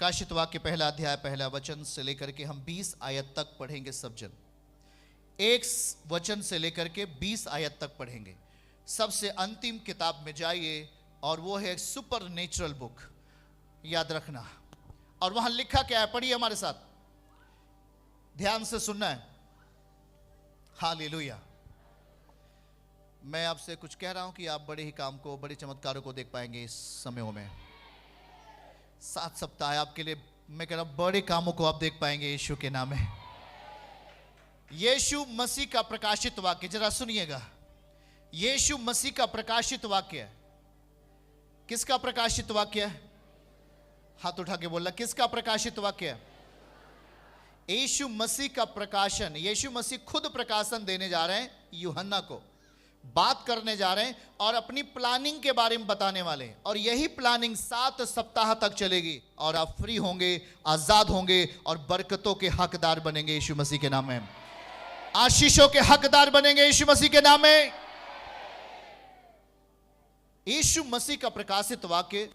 प्रकाशित वाक्य पहला अध्याय पहला वचन से लेकर के हम 20 आयत तक पढ़ेंगे सब जन। एक वचन से लेकर के 20 आयत तक पढ़ेंगे। सबसे अंतिम किताब में जाइए और वो है सुपर नेचुरल बुक, याद रखना। और वहां लिखा क्या है, पढ़िए हमारे साथ, ध्यान से सुनना है। हालेलुया। मैं आपसे कुछ कह रहा हूं कि आप बड़े ही काम को, बड़े चमत्कारों को देख पाएंगे इस समयों में। 7 सप्ताह आपके लिए मैं कह रहा हूं, बड़े कामों को आप देख पाएंगे यीशु के नाम में। यीशु मसीह का प्रकाशित वाक्य, जरा सुनिएगा। यीशु मसीह का प्रकाशित वाक्य है। किसका प्रकाशित वाक्य है? हाथ उठा के बोलना, किसका प्रकाशित वाक्य है? यीशु मसीह का प्रकाशन। यीशु मसीह खुद प्रकाशन देने जा रहे हैं, यूहन्ना को बात करने जा रहे हैं और अपनी प्लानिंग के बारे में बताने वाले हैं। और यही प्लानिंग 7 सप्ताह तक चलेगी और आप फ्री होंगे, आजाद होंगे और बरकतों के हकदार बनेंगे यीशु मसीह के नाम में। आशीषों के हकदार बनेंगे यीशु मसीह के नाम में। यीशु मसीह का प्रकाशित वाक्य।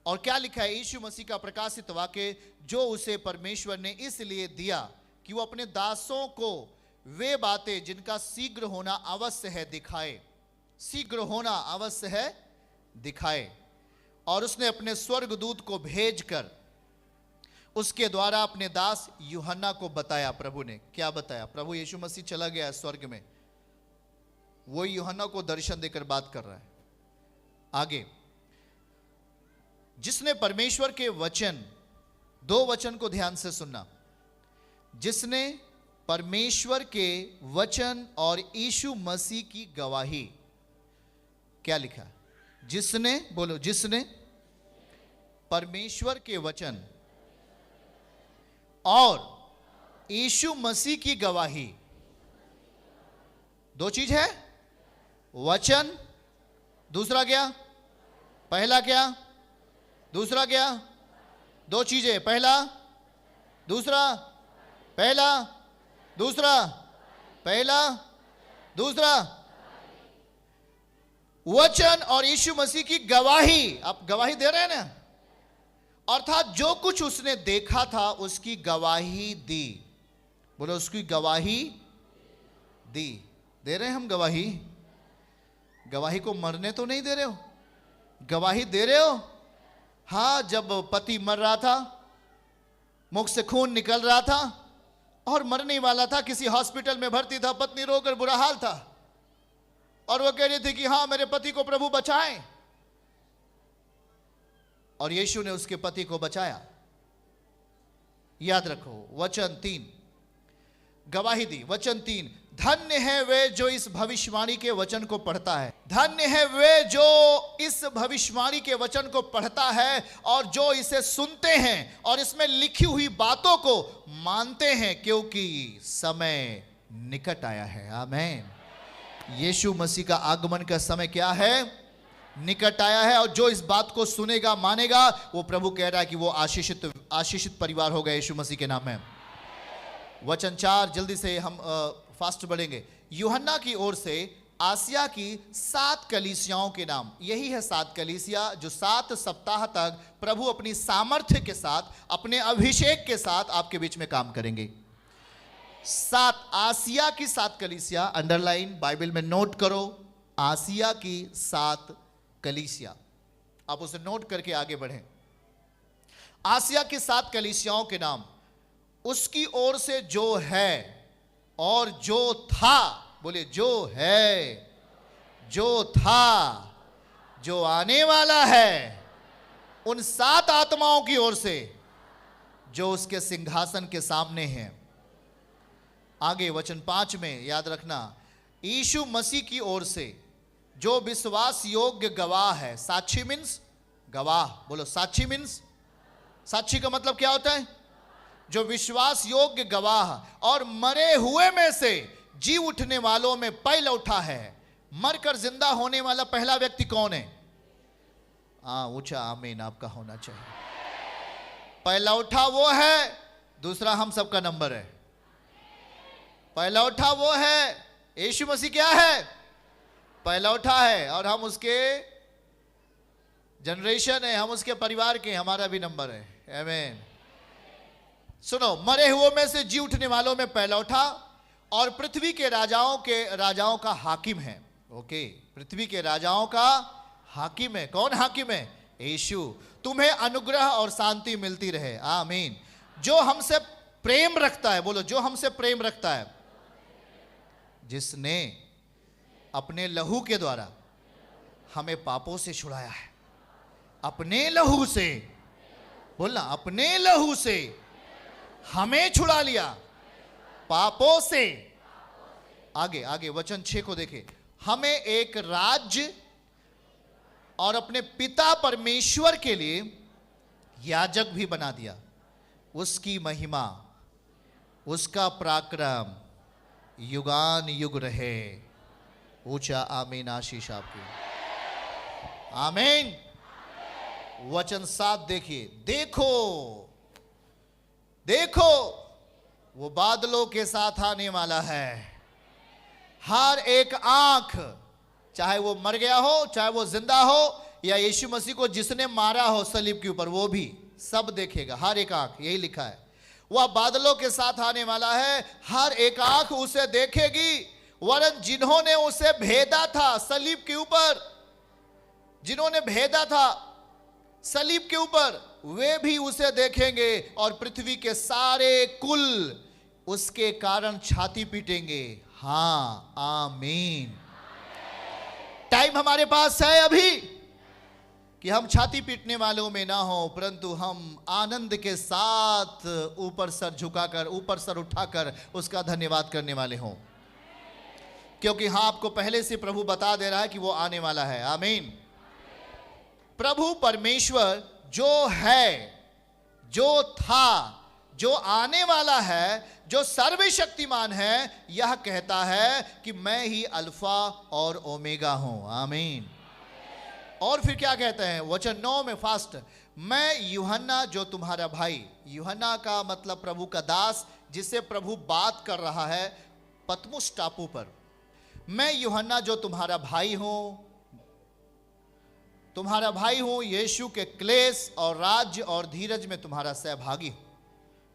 और क्या लिखा है? यीशु मसीह का प्रकाशित वाक्य जो उसे परमेश्वर ने इसलिए दिया कि वो अपने दासों को वे बातें जिनका शीघ्र होना अवश्य है दिखाए। शीघ्र होना अवश्य है दिखाए। और उसने अपने स्वर्गदूत को भेजकर उसके द्वारा अपने दास यूहन्ना को बताया। प्रभु ने क्या बताया? प्रभु यीशु मसीह चला गया स्वर्ग में, वो यूहन्ना को दर्शन देकर बात कर रहा है। आगे, जिसने परमेश्वर के वचन, 2 वचन को ध्यान से सुनना, जिसने परमेश्वर के वचन और यीशु मसीह की गवाही। क्या लिखा? जिसने, बोलो, जिसने परमेश्वर के वचन और यीशु मसीह की गवाही। 2 चीज है, वचन, दूसरा क्या? पहला क्या? दूसरा क्या? 2 चीजें, पहला, दूसरा, पहला, दूसरा, पहला, दूसरा, वचन और यीशु मसीह की गवाही। आप गवाही दे रहे हैं ना? अर्थात जो कुछ उसने देखा था उसकी गवाही दी। बोलो, उसकी गवाही दी। दे रहे हैं हम गवाही? गवाही को मरने तो नहीं दे रहे हो? गवाही दे रहे हो? हाँ, जब पति मर रहा था, मुख से खून निकल रहा था और मरने वाला था, किसी हॉस्पिटल में भर्ती था, पत्नी रोकर बुरा हाल था और वो कह रही थी कि हाँ, मेरे पति को प्रभु बचाएं। और यीशु ने उसके पति को बचाया। याद रखो, वचन 3, गवाही दी। वचन 3, धन्य है वे जो इस भविष्यवाणी के वचन को पढ़ता है। धन्य है वे जो इस भविष्यवाणी के वचन को पढ़ता है और जो इसे सुनते हैं और इसमें लिखी हुई बातों को मानते हैं, क्योंकि समय निकट आया है। आमीन। यीशु मसीह का आगमन का समय क्या है? निकट आया है। और जो इस बात को सुनेगा, मानेगा, वो प्रभु कह रहा है कि वो आशीषित परिवार होगा यीशु मसीह के नाम में। वचन 4, जल्दी से हम फास्ट बढ़ेंगे। यूहन्ना की ओर से आसिया की 7 कलीसियाओं के नाम। यही है 7 कलीसिया जो 7 सप्ताह तक प्रभु अपनी सामर्थ्य के साथ, अपने अभिषेक के साथ आपके बीच में काम करेंगे। 7 आसिया की 7 कलीसिया, अंडरलाइन बाइबल में नोट करो, आसिया की 7 कलीसिया। आप उसे नोट करके आगे बढ़ें। आसिया की 7 कलीसियाओं के नाम। उसकी ओर से जो है और जो था, बोले, जो है, जो था, जो आने वाला है, उन 7 आत्माओं की ओर से जो उसके सिंहासन के सामने हैं। आगे वचन 5 में याद रखना, यीशु मसीह की ओर से जो विश्वास योग्य गवाह है। साक्षी मीन्स गवाह। बोलो, साक्षी मीन्स, साक्षी का मतलब क्या होता है? जो विश्वास योग्य गवाह और मरे हुए में से जी उठने वालों में पहला उठा है। मरकर जिंदा होने वाला पहला व्यक्ति कौन है? ऊंचा आमीन आपका होना चाहिए। पहला उठा वो है, दूसरा हम सबका नंबर है। पहला उठा वो है, यीशु मसीह क्या है? पहला उठा है और हम उसके जनरेशन है, हम उसके परिवार के, हमारा भी नंबर है। आमीन। सुनो, मरे हुओं में से जी उठने वालों में पहला उठा और पृथ्वी के राजाओं का हाकिम है। ओके, पृथ्वी के राजाओं का हाकिम है। कौन हाकिम है? यीशु। तुम्हें अनुग्रह और शांति मिलती रहे, आमीन। जो हमसे प्रेम रखता है, बोलो, जो हमसे प्रेम रखता है, जिसने अपने लहू के द्वारा हमें पापों से छुड़ाया है। अपने लहू से, बोलना, अपने लहू से हमें छुड़ा लिया पापों से। आगे आगे वचन 6 को देखें। हमें एक राज्य और अपने पिता परमेश्वर के लिए याजक भी बना दिया। उसकी महिमा, उसका पराक्रम युगान युग रहे। ऊंचा आमीन। आशीष आपकी, आमीन। वचन 7 देखिए। देखो देखो, वो बादलों के साथ आने वाला है। हर एक आंख, चाहे वो मर गया हो, चाहे वो जिंदा हो, या यीशु मसीह को जिसने मारा हो सलीब के ऊपर, वो भी सब देखेगा। हर एक आंख, यही लिखा है। वह बादलों के साथ आने वाला है, हर एक आंख उसे देखेगी। वरन जिन्होंने उसे भेदा था सलीब के ऊपर, जिन्होंने भेदा था सलीब के ऊपर, वे भी उसे देखेंगे। और पृथ्वी के सारे कुल उसके कारण छाती पीटेंगे। हाँ, आमीन। टाइम हमारे पास है अभी कि हम छाती पीटने वालों में ना हो, परंतु हम आनंद के साथ ऊपर सर झुकाकर, ऊपर सर उठाकर उसका धन्यवाद करने वाले हों। क्योंकि हाँ, आपको पहले से प्रभु बता दे रहा है कि वो आने वाला है। आमीन। प्रभु परमेश्वर जो है, जो था, जो आने वाला है, जो सर्वशक्तिमान है, यह कहता है कि मैं ही अल्फा और ओमेगा हूं। आमीन। और फिर क्या कहते हैं वचन 9 में? फास्ट। मैं यूहन्ना जो तुम्हारा भाई, यूहन्ना का मतलब प्रभु का दास, जिससे प्रभु बात कर रहा है पतमुस टापू पर। मैं यूहन्ना जो तुम्हारा भाई हूं, यीशु के क्लेश और राज्य और धीरज में तुम्हारा सहभागी हूं।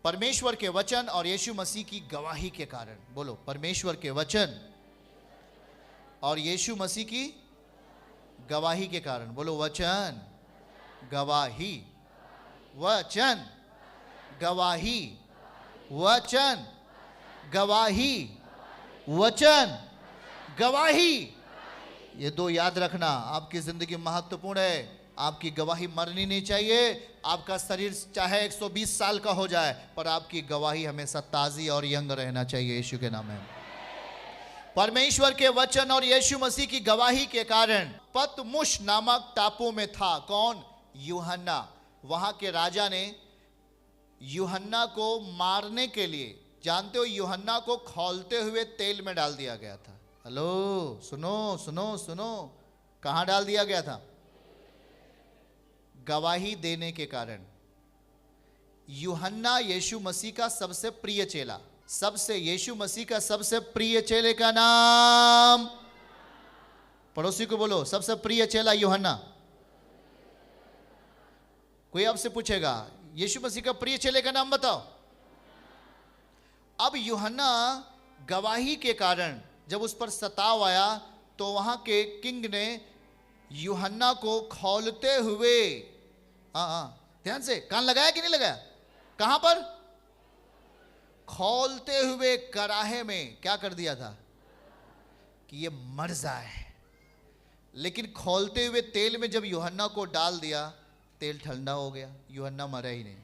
परमेश्वर के वचन और यीशु मसीह की गवाही के कारण, बोलो, परमेश्वर के वचन और यीशु मसीह की गवाही के कारण, बोलो, वचन, गवाही, वचन, गवाही, वचन, गवाही, वचन, गवाही। ये दो याद रखना, आपकी जिंदगी महत्वपूर्ण है। आपकी गवाही मरनी नहीं चाहिए। आपका शरीर चाहे 120 साल का हो जाए, पर आपकी गवाही हमेशा ताजी और यंग रहना चाहिए। यीशु के नाम में। परमेश्वर के वचन और यीशु मसीह की गवाही के कारण पतमुस नामक टापू में था। कौन? यूहन्ना। वहां के राजा ने यूहन्ना को मारने के लिए, जानते हो, यूहन्ना को खौलते हुए तेल में डाल दिया गया था। हेलो, सुनो सुनो सुनो, कहां डाल दिया गया था? गवाही देने के कारण। यूहन्ना यीशु मसीह का सबसे प्रिय चेला, यीशु मसीह का सबसे प्रिय चेले का नाम, पड़ोसी को बोलो, सबसे प्रिय चेला यूहन्ना। कोई आपसे पूछेगा यीशु मसीह का प्रिय चेले का नाम बताओ। अब यूहन्ना गवाही के कारण जब उस पर सताव आया, तो वहां के किंग ने यूहन्ना को खौलते हुए, ध्यान से, कान लगाया कि नहीं लगाया? कहां पर? खौलते हुए कराहे में क्या कर दिया था कि ये मर जाए। लेकिन खौलते हुए तेल में जब यूहन्ना को डाल दिया, तेल ठंडा हो गया, यूहन्ना मरा ही नहीं।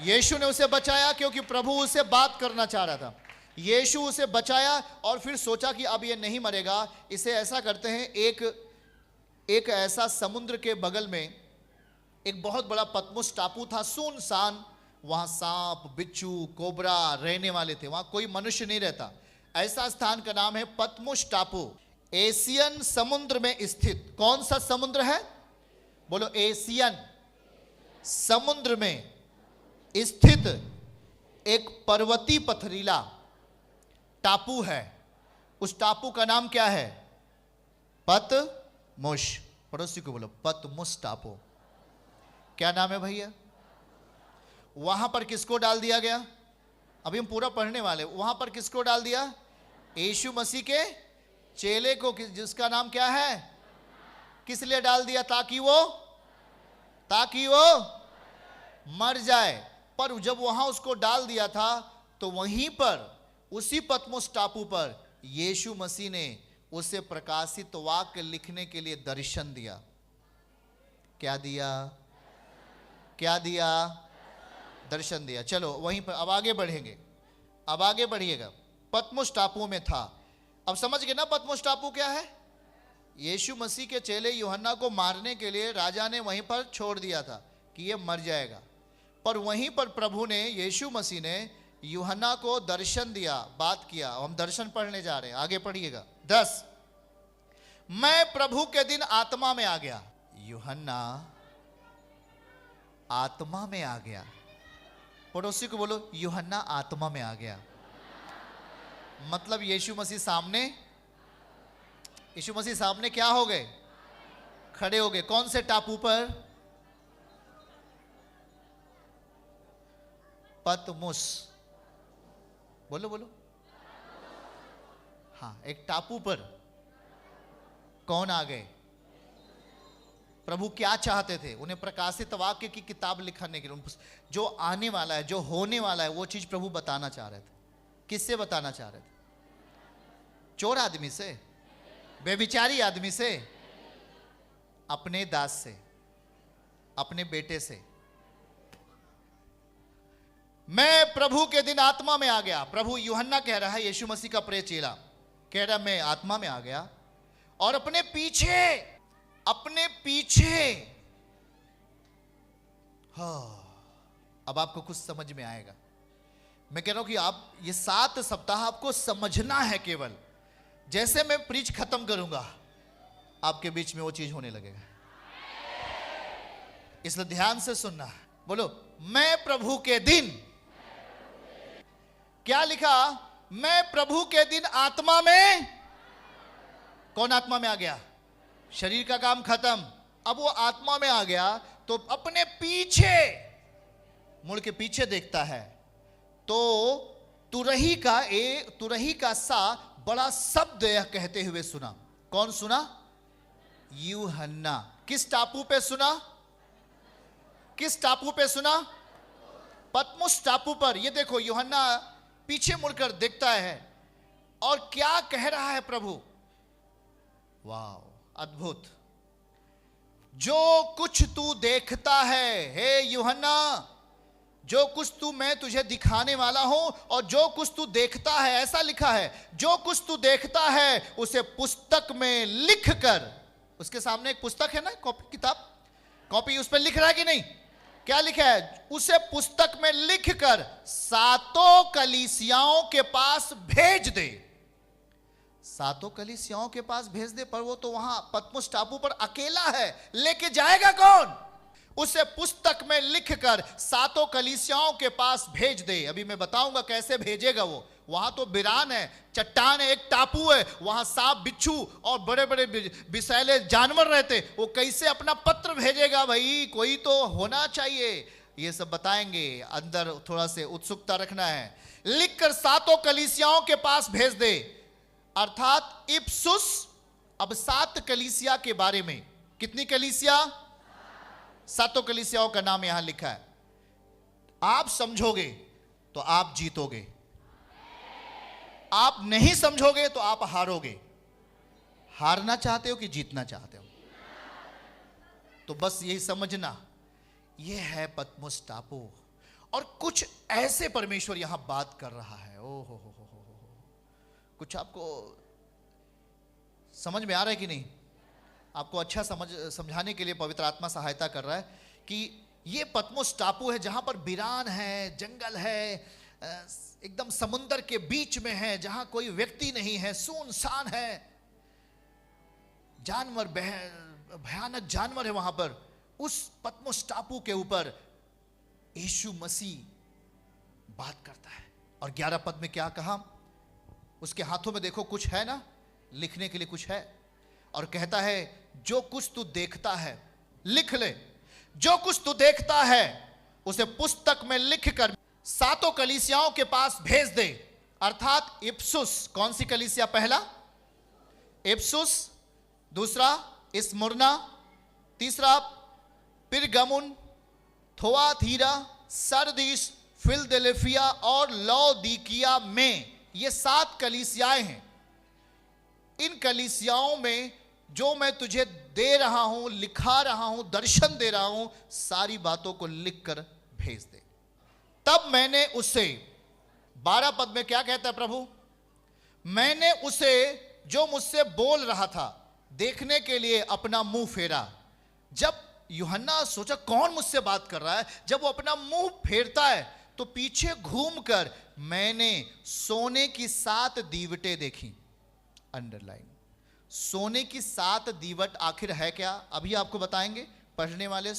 यीशु ने उसे बचाया क्योंकि प्रभु उससे बात करना चाह रहा था। यीशु उसे बचाया और फिर सोचा कि अब ये नहीं मरेगा, इसे ऐसा करते हैं, एक ऐसा समुद्र के बगल में एक बहुत बड़ा पतमुस टापू था, सुनसान। वहां सांप, बिच्छू, कोबरा रहने वाले थे, वहां कोई मनुष्य नहीं रहता। ऐसा स्थान का नाम है पतमुस टापू, एशियन समुद्र में स्थित। कौन सा समुद्र है? बोलो, एशियन समुद्र में स्थित एक पर्वतीय पथरीला टापू है। उस टापू का नाम क्या है? पतमुस। पड़ोसी को बोलो, पतमुस टापू। क्या नाम है भैया? वहां पर किसको डाल दिया गया? अभी हम पूरा पढ़ने वाले। वहां पर किसको डाल दिया? यीशु मसीह के चेले को, जिसका नाम क्या है? किस लिए डाल दिया? ताकि वो मर जाए। पर जब वहां उसको डाल दिया था तो वहीं पर उसी पतमुस टापू पर यीशु मसीह ने उसे प्रकाशित वाक्य लिखने के लिए दर्शन दिया। क्या दिया? क्या दिया? दर्शन दिया। चलो वहीं पर अब आगे बढ़ेंगे। अब आगे बढ़िएगा। पतमुस टापू में था। अब समझ गए ना पतमुस टापू क्या है? यीशु मसीह के चेले यूहन्ना को मारने के लिए राजा ने वहीं पर छोड़ दिया था कि ये मर जाएगा। पर वहीं पर प्रभु ने, यीशु मसीह ने यूहन्ना को दर्शन दिया, बात किया। हम दर्शन पढ़ने जा रहे हैं, आगे पढ़िएगा। 10, मैं प्रभु के दिन आत्मा में आ गया। यूहन्ना आत्मा में आ गया। पड़ोसी को बोलो, यूहन्ना आत्मा में आ गया। मतलब यीशु मसीह सामने क्या हो गए? खड़े हो गए। कौन से टापू पर? पतमुस। बोलो बोलो। हाँ, एक टापू पर कौन आ गए? प्रभु क्या चाहते थे? उन्हें प्रकाशित वाक्य की किताब लिखने के लिए, जो आने वाला है, जो होने वाला है, वो चीज प्रभु बताना चाह रहे थे। किससे बताना चाह रहे थे? चोर आदमी से? बेविचारी आदमी से? अपने दास से, अपने बेटे से। मैं प्रभु के दिन आत्मा में आ गया। प्रभु यूहन्ना कह रहा है, यीशु मसीह का प्रिय चेला कह रहा, मैं आत्मा में आ गया और अपने पीछे अब आपको कुछ समझ में आएगा। मैं कह रहा हूं कि आप ये 7 सप्ताह आपको समझना है। केवल जैसे मैं प्रीच खत्म करूंगा आपके बीच में वो चीज होने लगेगा, इसलिए ध्यान से सुनना। बोलो, मैं प्रभु के दिन। क्या लिखा? मैं प्रभु के दिन आत्मा में। कौन आत्मा में आ गया? शरीर का काम खत्म, अब वो आत्मा में आ गया। तो अपने पीछे मुड़ के पीछे देखता है तो तुरही का सा बड़ा शब्द यह कहते हुए सुना। कौन सुना? यूहन्ना। किस टापू पे सुना? किस टापू पे सुना? पतमुस टापू पर। ये देखो, यूहन्ना पीछे मुड़कर देखता है और क्या कह रहा है प्रभु? वाह, अद्भुत। जो कुछ तू देखता है, हे यूहन्ना, जो कुछ मैं तुझे दिखाने वाला हूं और जो कुछ तू देखता है, ऐसा लिखा है, जो कुछ तू देखता है उसे पुस्तक में लिख कर। उसके सामने एक पुस्तक है ना, कॉपी, उस पर लिख रहा है कि नहीं? क्या लिखा है? उसे पुस्तक में लिख कर 7 कलीसियाओं के पास भेज दे। 7 कलीसियाओं के पास भेज दे। पर वो तो वहां पतमुस टापू पर अकेला है, लेके जाएगा कौन? उसे पुस्तक में लिखकर 7 कलीसियाओं के पास भेज दे। अभी मैं बताऊंगा कैसे भेजेगा वो। वहां तो बिरान है, चट्टान है, एक टापू है, वहां सांप, बिच्छू और बड़े बड़े विषैले जानवर रहते। वो कैसे अपना पत्र भेजेगा? भाई कोई तो होना चाहिए। ये सब बताएंगे, अंदर थोड़ा से उत्सुकता रखना है। लिखकर 7 कलीसियाओं के पास भेज दे, अर्थात इप्सुस। अब 7 कलीसिया के बारे में, कितनी कलीसिया? 7 कलीसियाओं का नाम यहां लिखा है। आप समझोगे तो आप जीतोगे, आप नहीं समझोगे तो आप हारोगे। हारना चाहते हो कि जीतना चाहते हो? तो बस यही समझना, यह है पतमुस टापू। और कुछ ऐसे परमेश्वर यहां बात कर रहा है। ओ हो। कुछ आपको समझ में आ रहा है कि नहीं? आपको अच्छा समझाने के लिए पवित्र आत्मा सहायता कर रहा है कि ये पतमुस टापू है जहां पर बिरान है, जंगल है, एकदम समुंदर के बीच में है, जहां कोई व्यक्ति नहीं है, सुनसान है, जानवर, भयानक जानवर है वहां पर। उस पतमुस टापू के ऊपर यीशु मसीह बात करता है। और 11 पद में क्या कहा? उसके हाथों में देखो कुछ है ना, लिखने के लिए कुछ है। और कहता है, जो कुछ तू देखता है लिख ले। जो कुछ तू देखता है उसे पुस्तक में लिखकर सातों कलीसियाओं के पास भेज दे। अर्थात इफिसुस, कौन सी कलीसिया? पहला इफिसुस, दूसरा स्मुरना, तीसरा पिरगमुन, थोआतीरा, सरदीस, फिलदेल्फिया और लौदीकिया में, ये 7 कलीसियाएं हैं। इन कलीसियाओं में जो मैं तुझे दे रहा हूं, लिखा रहा हूं, दर्शन दे रहा हूं, सारी बातों को लिखकर भेज दे। तब मैंने उसे, 12 पद में क्या कहता है प्रभु? मैंने उसे जो मुझसे बोल रहा था देखने के लिए अपना मुंह फेरा। जब यूहन्ना सोचा कौन मुझसे बात कर रहा है, जब वो अपना मुंह फेरता है तो पीछे घूमकर मैंने सोने की 7 दीवटें देखी। अंडरलाइन, सोने की 7 दीवट आखिर है क्या? अभी आपको बताएंगे। पढ़ने वाले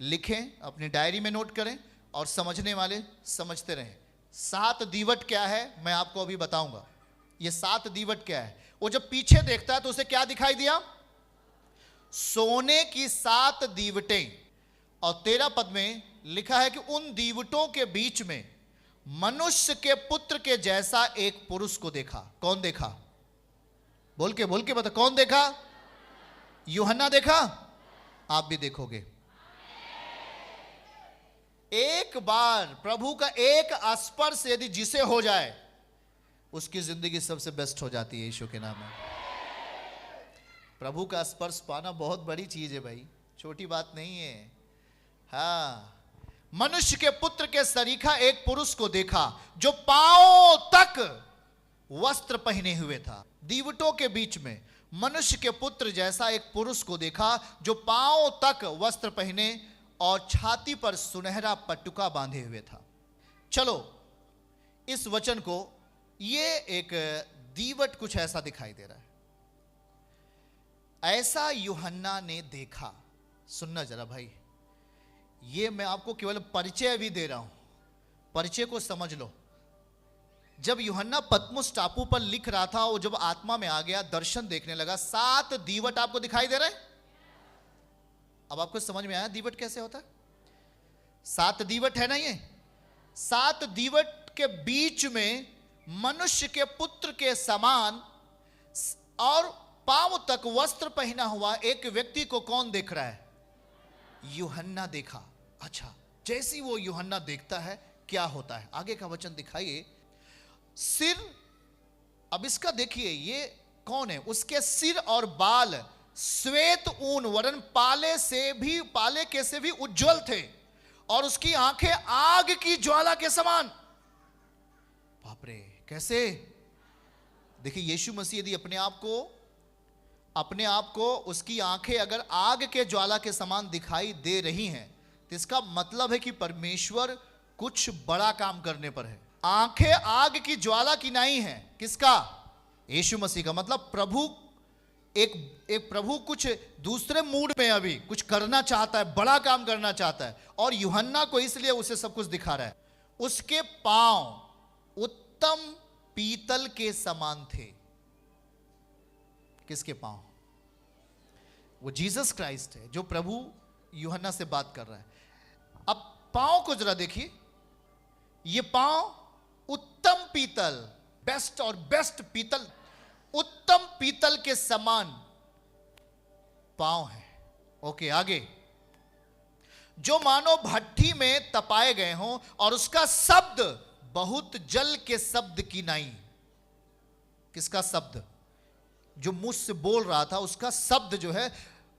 लिखें, अपनी डायरी में नोट करें, और समझने वाले समझते रहें। 7 दीवट क्या है मैं आपको अभी बताऊंगा। ये 7 दीवट क्या है? वो जब पीछे देखता है तो उसे क्या दिखाई दिया? सोने की 7 दीवटें। और 13 पद में लिखा है कि उन दीवटों के बीच में मनुष्य के पुत्र के जैसा एक पुरुष को देखा। कौन देखा? बोल के बता, कौन देखा? यूहन्ना देखा? आप भी देखोगे। एक बार प्रभु का एक स्पर्श यदि जिसे हो जाए, उसकी जिंदगी सबसे बेस्ट हो जाती है। यीशु के नाम में प्रभु का स्पर्श पाना बहुत बड़ी चीज है भाई, छोटी बात नहीं है। हाँ, मनुष्य के पुत्र के सरीखा एक पुरुष को देखा जो पांव तक वस्त्र पहने हुए था। दीवटों के बीच में मनुष्य के पुत्र जैसा एक पुरुष को देखा जो पांव तक वस्त्र पहने और छाती पर सुनहरा पटुका बांधे हुए था। चलो इस वचन को, ये एक दीवट कुछ ऐसा दिखाई दे रहा है। ऐसा यूहन्ना ने देखा। सुनना जरा भाई, ये मैं आपको केवल परिचय भी दे रहा हूं, परिचय को समझ लो। जब यूहन्ना पतमुस टापू पर लिख रहा था, वो जब आत्मा में आ गया, दर्शन देखने लगा, 7 दीवट आपको दिखाई दे रहे हैं। अब आपको समझ में आया दीवट कैसे होता है? 7 दीवट है ना ये। 7 दीवट के बीच में मनुष्य के पुत्र के समान और पांव तक वस्त्र पहना हुआ एक व्यक्ति को कौन देख रहा है? यूहन्ना देखा। अच्छा, जैसी वो यूहन्ना देखता है क्या होता है? आगे का वचन दिखाइए। सिर, अब इसका देखिए ये कौन है? उसके सिर और बाल श्वेत ऊन वरन पाले के से भी उज्जवल थे, और उसकी आंखें आग की ज्वाला के समान। बाप रे, कैसे? देखिए, यीशु मसीह यदि अपने आप को उसकी आंखें अगर आग के ज्वाला के समान दिखाई दे रही हैं, तो इसका मतलब है कि परमेश्वर कुछ बड़ा काम करने पर है। आंखें आग की ज्वाला की नहीं है। किसका? यीशु मसीह का। मतलब प्रभु प्रभु कुछ दूसरे मूड में अभी कुछ करना चाहता है, बड़ा काम करना चाहता है, और यूहन्ना को इसलिए उसे सब कुछ दिखा रहा है। उसके पांव उत्तम पीतल के समान थे। किसके पांव? वो जीसस क्राइस्ट है जो प्रभु यूहन्ना से बात कर रहा है। अब पांव को जरा देखिए, ये पांव उत्तम पीतल, बेस्ट और बेस्ट पीतल, उत्तम पीतल के समान पांव है। ओके, आगे। जो मानो भट्ठी में तपाए गए हों और उसका शब्द बहुत जल के शब्द की नाई। किसका शब्द? जो मुझ से बोल रहा था उसका शब्द जो है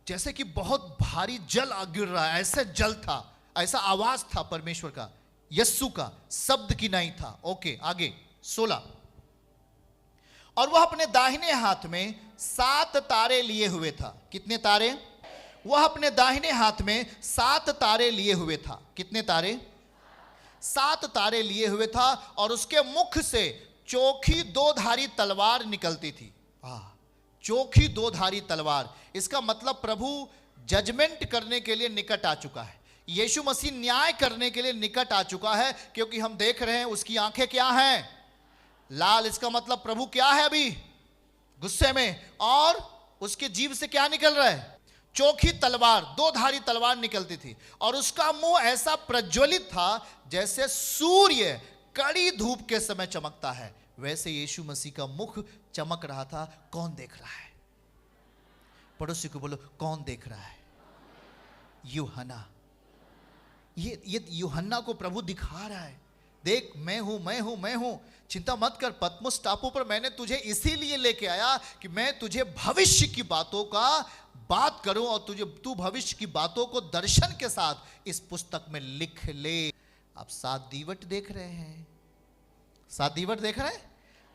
जैसे कि बहुत भारी जल गिर रहा है, ऐसे जल था, ऐसा आवाज था परमेश्वर का, यस्सु का शब्द की नाई था। ओके, आगे 16। और वह अपने दाहिने हाथ में 7 तारे लिए हुए था। कितने तारे? वह अपने दाहिने हाथ में 7 तारे लिए हुए था। कितने तारे? 7 तारे लिए हुए था, और उसके मुख से चोखी 2-धारी तलवार निकलती थी। चोखी 2-धारी तलवार, इसका मतलब प्रभु जजमेंट करने के लिए निकट आ चुका है। यीशु मसीह न्याय करने के लिए निकट आ चुका है, क्योंकि हम देख रहे हैं उसकी आंखें क्या हैं? लाल। इसका मतलब प्रभु क्या है? अभी गुस्से में, और उसके जीभ से क्या निकल रहा है? चोखी तलवार, दो धारी तलवार निकलती थी, और उसका मुंह ऐसा प्रज्वलित था जैसे सूर्य कड़ी धूप के समय चमकता है, वैसे यीशु मसीह का मुख चमक रहा था। कौन देख रहा है? पड़ोसी को बोलो, कौन देख रहा है? यूहन्ना। ये यूहन्ना को प्रभु दिखा रहा है, देख मैं हूं, मैं हूं, मैं हूं। चिंता मत कर, पतमुस टापू पर मैंने तुझे इसीलिए लेके आया कि मैं तुझे भविष्य की बातों का बात करूं, और तू भविष्य की बातों को दर्शन के साथ इस पुस्तक में लिख ले। आप 7 दीवट देख रहे हैं, 7 दीवट देख रहे हैं।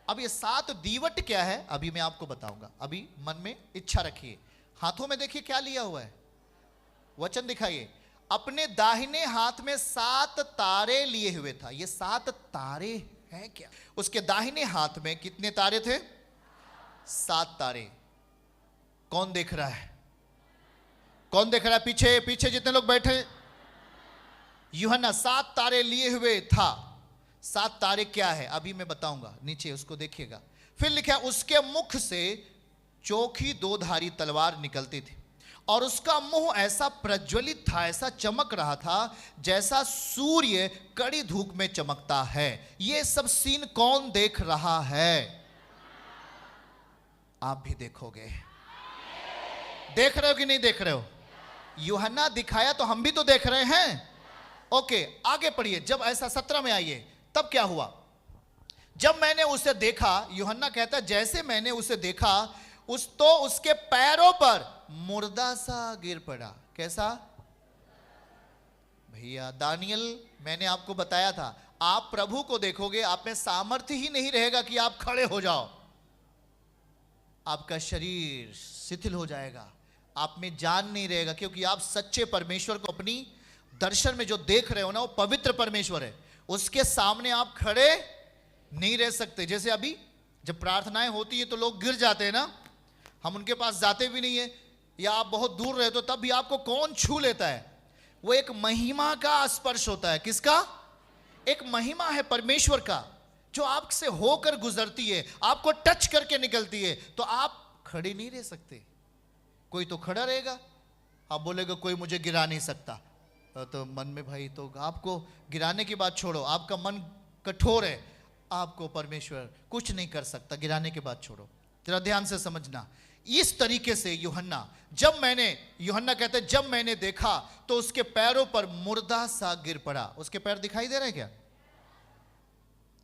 अब ये 7 दीवट क्या है, अभी मैं आपको बताऊंगा। अभी मन में इच्छा रखिए। हाथों में देखिए क्या लिया हुआ है, वचन दिखाइए। अपने दाहिने हाथ में 7 तारे लिए हुए था। ये 7 तारे हैं क्या? उसके दाहिने हाथ में कितने तारे थे? 7 तारे। कौन देख रहा है? कौन देख रहा है? पीछे पीछे जितने लोग बैठे, यूहन्ना 7 तारे लिए हुए था। 7 तारे क्या है अभी मैं बताऊंगा, नीचे उसको देखिएगा। फिर लिखा, उसके मुख से चोखी 2 धारी तलवार निकलती थी, और उसका मुंह ऐसा प्रज्वलित था, ऐसा चमक रहा था जैसा सूर्य कड़ी धूप में चमकता है। ये सब सीन कौन देख रहा है? आप भी देखोगे। देख रहे हो कि नहीं देख रहे हो? यूहन्ना दिखाया तो हम भी तो देख रहे हैं। ओके, आगे पढ़िए। जब ऐसा 17 में आइए, तब क्या हुआ? जब मैंने उसे देखा, यूहन्ना कहता है, जैसे मैंने उसे देखा उसके पैरों पर मुर्दा सा गिर पड़ा। कैसा? भैया दानियल, मैंने आपको बताया था, आप प्रभु को देखोगे, आप में सामर्थ्य ही नहीं रहेगा कि आप खड़े हो जाओ। आपका शरीर शिथिल हो जाएगा, आप में जान नहीं रहेगा, क्योंकि आप सच्चे परमेश्वर को अपनी दर्शन में जो देख रहे हो ना, वो पवित्र परमेश्वर है, उसके सामने आप खड़े नहीं रह सकते। जैसे अभी जब प्रार्थनाएं होती है तो लोग गिर जाते हैं ना, हम उनके पास जाते भी नहीं है, या आप बहुत दूर रहते हो तब भी आपको कौन छू लेता है? वो एक महिमा का स्पर्श होता है। किसका? एक महिमा है परमेश्वर का, जो आपसे होकर गुजरती है, आपको टच करके निकलती है, तो आप खड़े नहीं रह सकते। कोई तो खड़ा रहेगा, आप बोलेगा कोई मुझे गिरा नहीं सकता, तो मन में भाई, तो आपको गिराने की बात छोड़ो, आपका मन कठोर है, आपको परमेश्वर कुछ नहीं कर सकता। गिराने की बात छोड़ो, जरा ध्यान से समझना। इस तरीके से यूहन्ना कहते हैं, जब मैंने देखा तो उसके पैरों पर मुर्दा सा गिर पड़ा। उसके पैर दिखाई दे रहे हैं क्या?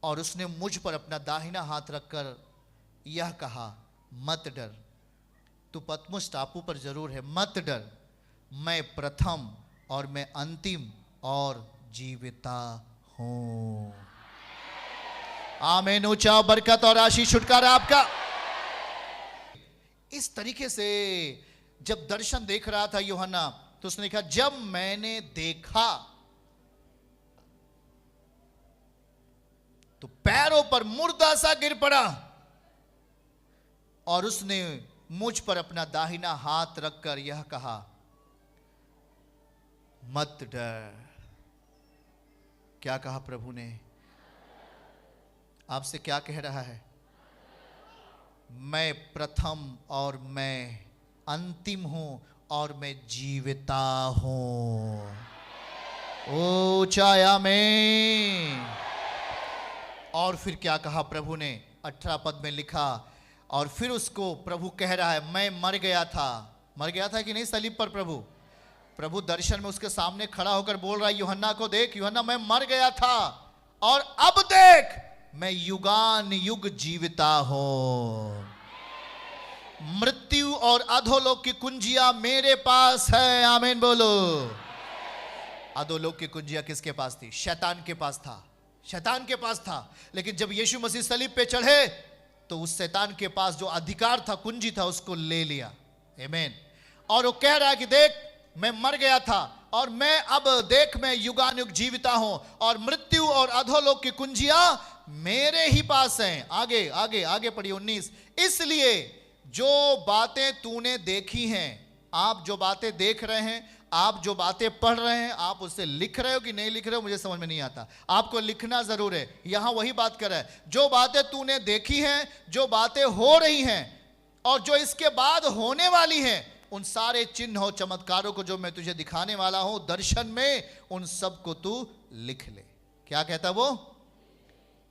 और उसने मुझ पर अपना दाहिना हाथ रखकर यह कहा, मत डर, तू पतमुस टापू पर जरूर है, मत डर, मैं प्रथम और मैं अंतिम और जीविता हूं। आमीन। ऊंचा बरकत और आशीष छुटकारा आपका। इस तरीके से जब दर्शन देख रहा था यूहन्ना, तो उसने कहा, जब मैंने देखा तो पैरों पर मुर्दा सा गिर पड़ा, और उसने मुझ पर अपना दाहिना हाथ रखकर यह कहा, मत डर। क्या कहा प्रभु ने? आपसे क्या कह रहा है? मैं प्रथम और मैं अंतिम हूं और मैं जीविता हूं। ओ चाया में। और फिर क्या कहा प्रभु ने? 18 पद में लिखा, और फिर उसको प्रभु कह रहा है, मैं मर गया था। मर गया था कि नहीं सलीब पर? प्रभु दर्शन में उसके सामने खड़ा होकर बोल रहा है यूहन्ना को, देख यूहन्ना, मैं मर गया था और अब देख मैं युगान युग जीविता हूं। मृत्यु और अधोलोक की कुंजियां मेरे पास है। आमीन बोलो। अधोलोक की कुंजियां किसके पास थी? शैतान के पास था। शैतान के पास था। लेकिन जब यीशु मसीह सलीब पे चढ़े तो उस शैतान के पास जो अधिकार था, कुंजी था, उसको ले लिया। आमीन। और वो कह रहा है कि देख मैं मर गया था और मैं अब देख मैं युगानुयुग जीविता हूं, और मृत्यु और अधोलोक की कुंजियां मेरे ही पास हैं। आगे आगे आगे पढ़िए 19। इसलिए जो बातें तूने देखी हैं, आप जो बातें देख रहे हैं, आप जो बातें पढ़ रहे हैं, आप उससे लिख रहे हो कि नहीं लिख रहे हो मुझे समझ में नहीं आता। आपको लिखना जरूर है। यहां वही बात कर रहा है, जो बातें तूने देखी हैं, जो बातें हो रही हैं और जो इसके बाद होने वाली हैं, उन सारे चिन्ह और चमत्कारों को जो मैं तुझे दिखाने वाला हूं दर्शन में, उन सब को तू लिख ले। क्या कहता वो?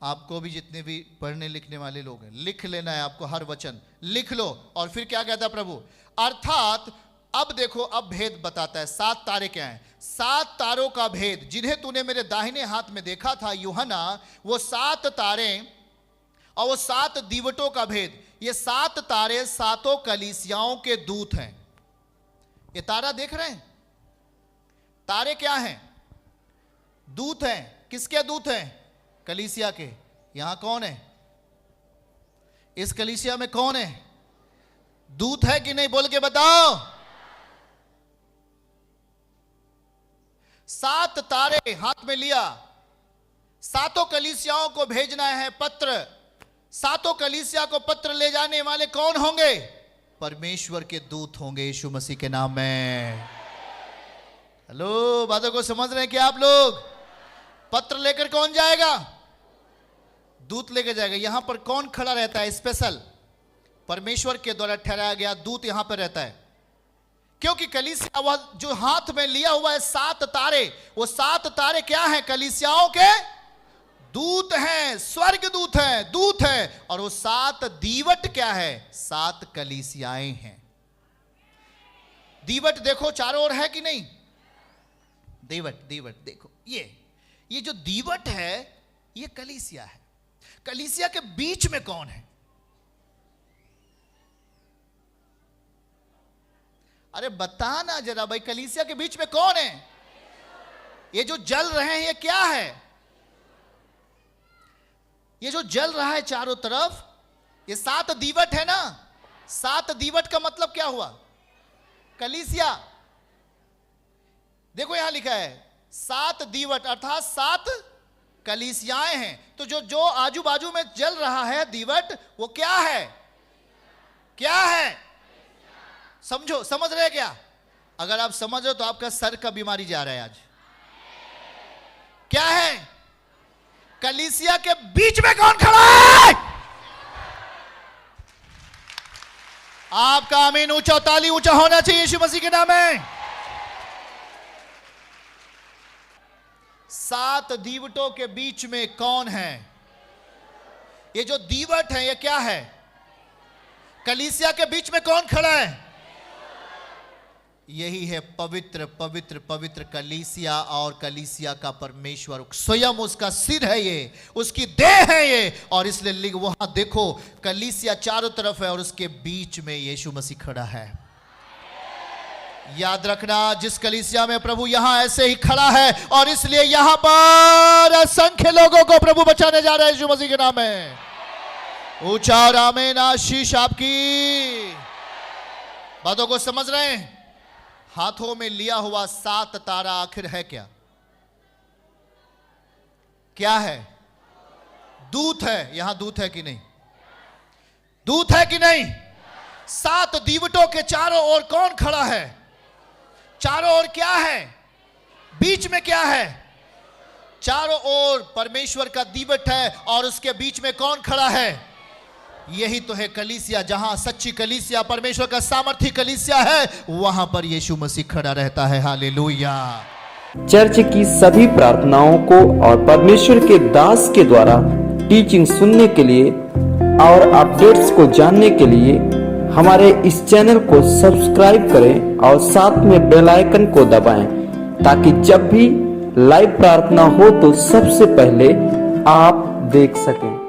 आपको भी, जितने भी पढ़ने लिखने वाले लोग हैं, लिख लेना है आपको, हर वचन लिख लो। और फिर क्या कहता प्रभु? अर्थात अब देखो, अब भेद बताता है। 7 तारे क्या हैं? 7 तारों का भेद, जिन्हें तूने मेरे दाहिने हाथ में देखा था यूहन्ना, वो 7 तारे और वो 7 दीवटों का भेद। ये 7 तारे 7 कलीसियाओं के दूत हैं। ये तारा देख रहे हैं? तारे क्या हैं? दूत हैं। किसके दूत हैं? कलीसिया के। यहां कौन है? इस कलीसिया में कौन है? दूत है कि नहीं? बोल के बताओ। 7 तारे हाथ में लिया, 7 कलीसियाओं को भेजना है पत्र। 7 कलीसिया को पत्र ले जाने वाले कौन होंगे? परमेश्वर के दूत होंगे, यीशु मसीह के नाम में। हेलो, बातों को समझ रहे हैं क्या आप लोग? पत्र लेकर कौन जाएगा? दूत लेकर जाएगा। यहां पर कौन खड़ा रहता है? स्पेशल परमेश्वर के द्वारा ठहराया गया दूत यहां पर रहता है। क्योंकि कलीसिया, वह जो हाथ में लिया हुआ है 7 तारे, वो 7 तारे क्या हैं? कलीसियाओं के दूत हैं, स्वर्ग दूत हैं, दूत हैं। और वो 7 दीवट क्या है? 7 कलीसियाएं हैं। दीवट देखो चारों ओर है कि नहीं? दीवट देखो, ये जो दीवट है ये कलीसिया है। कलीसिया के बीच में कौन है? अरे बताना जरा भाई, कलीसिया के बीच में कौन है? ये जो जल रहे हैं ये क्या है? ये जो जल रहा है चारों तरफ, ये 7 दीवट है ना। 7 दीवट का मतलब क्या हुआ? कलीसिया। देखो यहां लिखा है 7 दीवट, अर्थात 7 कलीसियाएं हैं। तो जो आजू बाजू में जल रहा है दीवट, वो क्या है? क्या है? समझो, समझ रहे क्या? अगर आप समझ रहे हो तो आपका सर का बीमारी जा रहा है आज। क्या है? कलीसिया के बीच में कौन खड़ा है? आपका आमीन ऊंचा, ताली ऊंचा होना चाहिए यीशु मसीह के नाम में। 7 दीवटों के बीच में कौन है? ये जो दीवट है ये क्या है? कलीसिया के बीच में कौन खड़ा है? यही है पवित्र पवित्र पवित्र कलीसिया। और कलीसिया का परमेश्वर स्वयं उसका सिर है, ये उसकी देह है ये। और इसलिए वहां देखो कलीसिया चारों तरफ है और उसके बीच में यीशु मसीह खड़ा है। याद रखना, जिस कलीसिया में प्रभु यहां ऐसे ही खड़ा है, और इसलिए यहां पर असंख्य लोगों को प्रभु बचाने जा रहा है यीशु मसीह के नाम में। ऊंचा और आमीन आशीष आपकी। बातों को समझ रहे हैं? हाथों में लिया हुआ 7 तारा आखिर है क्या? क्या है? दूत है। यहां दूत है कि नहीं? दूत है कि नहीं? 7 दीवटों के चारों ओर कौन खड़ा है? चारों ओर क्या है? बीच में क्या है? चारों ओर परमेश्वर का दीवट है और उसके बीच में कौन खड़ा है? यही तो है कलीसिया। जहां सच्ची कलीसिया, परमेश्वर का सामर्थी कलीसिया है, वहां पर यीशु मसीह खड़ा रहता है। हालेलुया। चर्च की सभी प्रार्थनाओं को और परमेश्वर के दास के द्वारा टीचिंग सुनने के लिए और अपडेट्स को जानने के लिए हमारे इस चैनल को सब्सक्राइब करें और साथ में बेल आइकन को दबाएं, ताकि जब भी लाइव प्रार्थना हो तो सबसे पहले आप देख सकें।